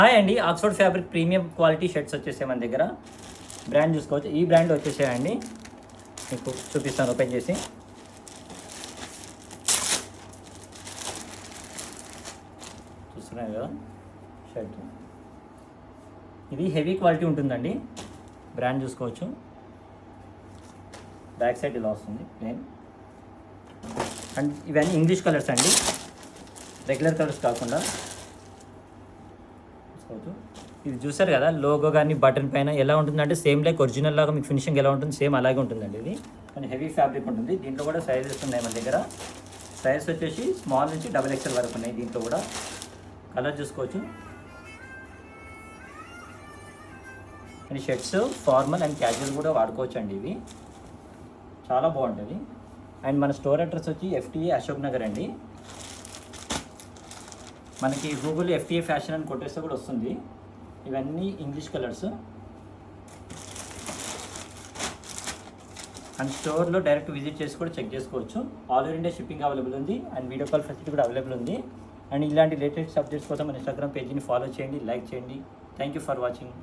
Hi అండి, Oxford fabric premium quality shirts వచ్చేసాయి మన దగ్గర. బ్రాండ్ చూసుకోవచ్చు. ఈ బ్రాండ్ వచ్చేసాయండి, మీకు చూపిస్తాను ఓపెన్ చేసి. చూస్తున్నారు కదా షర్ట్, ఇది హెవీ క్వాలిటీ ఉంటుందండి. బ్రాండ్ చూసుకోవచ్చు. బ్యాక్ సైడ్ ఇలా వస్తుంది ప్లేన్. అండ్ ఇవన్నీ ఇంగ్లీష్ కలర్స్ అండి, రెగ్యులర్ కలర్స్ కాకుండా. ఇది చూసారు కదా లోగో కానీ బటన్ పైన ఎలా ఉంటుందంటే సేమ్ లైక్ ఒరిజినల్ లాగా మీకు ఫినిషింగ్ ఎలా ఉంటుంది సేమ్ అలాగే ఉంటుందండి. ఇది కానీ హెవీ ఫ్యాబ్రిక్ ఉంటుంది. దీంట్లో కూడా సైజెస్ ఉన్నాయి మన దగ్గర. సైజెస్ వచ్చేసి స్మాల్ నుంచి XXL వరకు ఉన్నాయి. దీంట్లో కూడా కలర్ చూసుకోవచ్చు. And shirts formal and casual కూడా వాడుకోవచ్చు అండి. ఇవి చాలా బాగుంటుంది. అండ్ మన స్టోర్ అడ్రస్ వచ్చి FTA అశోక్ నగర్ అండి. మనకి గూగుల్ FTA ఫ్యాషన్ అని కొట్టేస్తే కూడా వస్తుంది. ఇవన్నీ ఇంగ్లీష్ కలర్స్. అండ్ స్టోర్లో డైరెక్ట్ విజిట్ చేసి కూడా చెక్ చేసుకోవచ్చు. All over India shipping available ఉంది. అండ్ వీడియో కాల్ ఫెసిలిటీ కూడా అవైలబుల్ ఉంది. అండ్ ఇలాంటి లేటెస్ట్ అప్డేట్స్ కోసం మన ఇన్స్టాగ్రామ్ పేజీని ఫాలో చేయండి, లైక్ చేయండి. Thank you for watching.